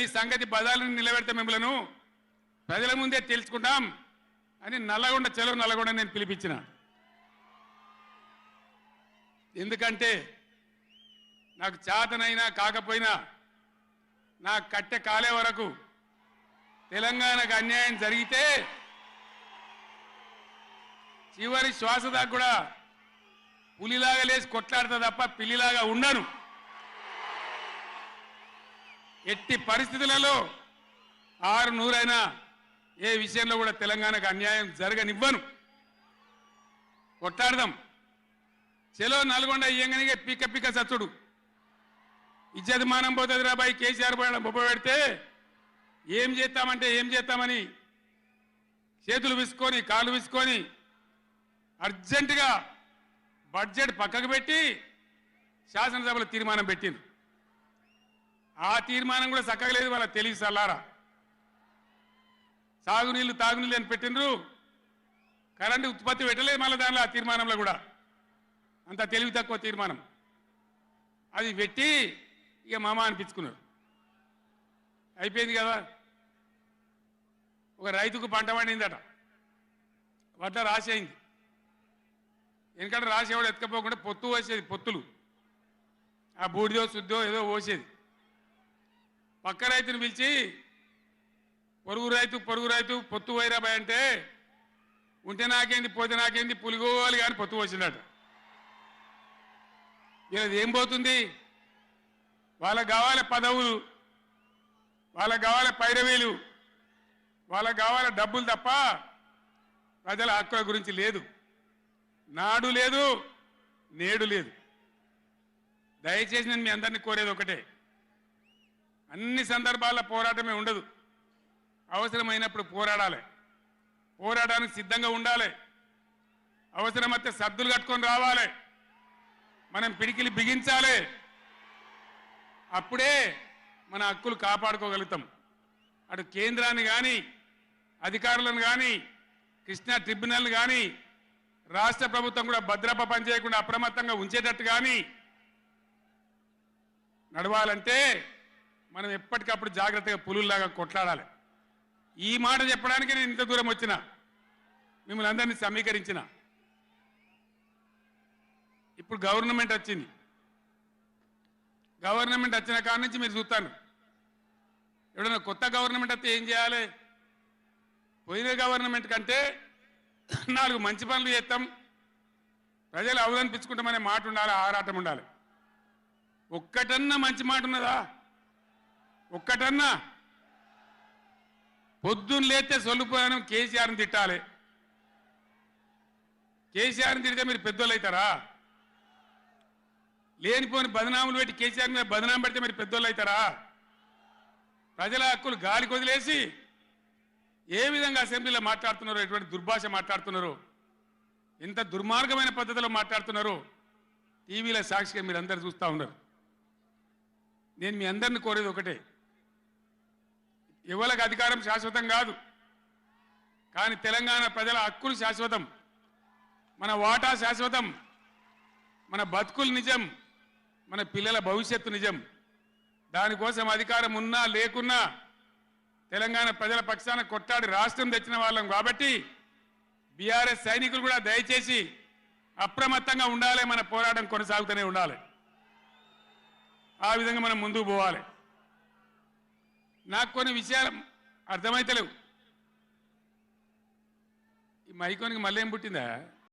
మీ సంగతి బదాలను నిలబెడతా మిమ్మలను ప్రజల ముందే తెలుసుకుంటాం అని నల్లగొండ చెలో నల్లగొండ నేను పిలిపించిన. ఎందుకంటే నాకు చేతనైనా కాకపోయినా నా కట్టె కాలే వరకు తెలంగాణకు అన్యాయం జరిగితే చివరి శ్వాస దాకా కూడా పులిలాగా లేచి కొట్లాడతా తప్ప పిల్లిలాగా ఉండను. ఎట్టి పరిస్థితులలో 600 ఏ విషయంలో కూడా తెలంగాణకు అన్యాయం జరగనివ్వను. కొట్లాడదాం. చెలో నల్గొండ ఇయ్యంగానే పిక్క పిక్క సచ్చుడు ఇజ్జత్ మానం పోతుంది రాబాయి కేసీఆర్ బొబ్బ పెడితే ఏం చేస్తామంటే ఏం చేస్తామని చేతులు విసుకొని కాళ్ళు విసుకొని అర్జెంటుగా బడ్జెట్ పక్కకు పెట్టి శాసనసభలో తీర్మానం పెట్టింది. ఆ తీర్మానం కూడా చక్కగా లేదు. వాళ్ళ తెలివి సల్లారా సాగునీళ్ళు తాగునీళ్ళు అని పెట్టినరు. కరెంటు ఉత్పత్తి పెట్టలేదు మళ్ళీ దానిలో ఆ తీర్మానంలో కూడా. అంత తెలివి తక్కువ తీర్మానం. అది పెట్టి ఇక మామ అనిపించుకున్నారు. అయిపోయింది కదా. ఒక రైతుకు పంట పండిందట, వడ్ల రాసేయింది. ఎందుకంటే రాసేవాడు ఎత్తుకపోకుండా పొత్తు పోసేది, పొత్తులు ఆ బూడిదో శుద్ధో ఏదో పోసేది. పక్క రైతుని పిలిచి పొరుగు రైతు పొత్తు వైరాబాయ్ అంటే ఉంటే నాకేంది పోతే నాకేంది పులిగోవాలి కానీ పొత్తు పోసిందట. ఇది ఏం పోతుంది? వాళ్ళకు కావాలి పదవులు, వాళ్ళకు కావాలి పైరవీలు, వాళ్ళకు కావాలి డబ్బులు తప్ప ప్రజల హక్కుల గురించి లేదు. నాడు లేదు, నేడు లేదు. దయచేసి నేను మీ అందరినీ కోరేది ఒకటే, అన్ని సందర్భాల్లో పోరాటమే ఉండదు. అవసరమైనప్పుడు పోరాడాలి, పోరాటానికి సిద్ధంగా ఉండాలి. అవసరమైతే సద్దులు కట్టుకొని రావాలి, మనం పిడికిలి బిగించాలి. అప్పుడే మన హక్కులు కాపాడుకోగలుగుతాం. అటు కేంద్రాన్ని కానీ అధికారులను కానీ కృష్ణా ట్రిబ్యునల్ కానీ రాష్ట్ర ప్రభుత్వం కూడా భద్రప పనిచేయకుండా అప్రమత్తంగా ఉంచేటట్టు కానీ నడవాలంటే మనం ఎప్పటికప్పుడు జాగ్రత్తగా పులుల్లాగా కొట్లాడాలి. ఈ మాట చెప్పడానికి నేను ఇంత దూరం వచ్చిన, మిమ్మల్ని అందరినీ సమీకరించిన. ఇప్పుడు గవర్నమెంట్ వచ్చింది. గవర్నమెంట్ వచ్చిన కాడి నుంచి మీరు చూస్తాను, ఎవడన్నా కొత్త గవర్నమెంట్ వస్తే ఏం చేయాలి? పోయిన గవర్నమెంట్ కంటే 4 మంచి పనులు చేస్తాం, ప్రజలు అవదనిపించుకుంటామనే మాట ఉండాలి, ఆరాటం ఉండాలి. ఒక్కటన్నా మంచి మాట ఉన్నదా? ఒక్కటన్నా? పొద్దున్న లేస్తే సొల్లుపోయాను కేసీఆర్ని తిట్టాలి. కేసీఆర్ని తిడితే మీరు పెద్దోళ్ళు అవుతారా? లేనిపోని బదనాములు పెట్టి కేసీఆర్ మీద బదనాం పెడితే మీరు పెద్దోళ్ళు అవుతారా? ప్రజల హక్కులు గాలికి వదిలేసి ఏ విధంగా అసెంబ్లీలో మాట్లాడుతున్నారో, ఎటువంటి దుర్భాష మాట్లాడుతున్నారో, ఎంత దుర్మార్గమైన పద్ధతిలో మాట్లాడుతున్నారో టీవీలో సాక్షిగా మీరు అందరు చూస్తూ ఉన్నారు. నేను మీ అందరిని కోరేది ఒకటే, ఎవరికి అధికారం శాశ్వతం కాదు, కానీ తెలంగాణ ప్రజల హక్కులు శాశ్వతం, మన వాటా శాశ్వతం, మన బతుకులు నిజం, మన పిల్లల భవిష్యత్తు నిజం. దానికోసం అధికారం ఉన్నా లేకున్నా తెలంగాణ ప్రజల పక్షాన కొట్టాడి రాష్ట్రం తెచ్చిన వాళ్ళం కాబట్టి బీఆర్ఎస్ సైనికులు కూడా దయచేసి అప్రమత్తంగా ఉండాలి. మన పోరాటం కొనసాగుతూనే ఉండాలి. ఆ విధంగా మనం ముందుకు పోవాలి. నాకు కొన్ని విషయాలు అర్థమైతలేవు. ఈ మైకోనికి మళ్ళీ ఏం పుట్టిందా?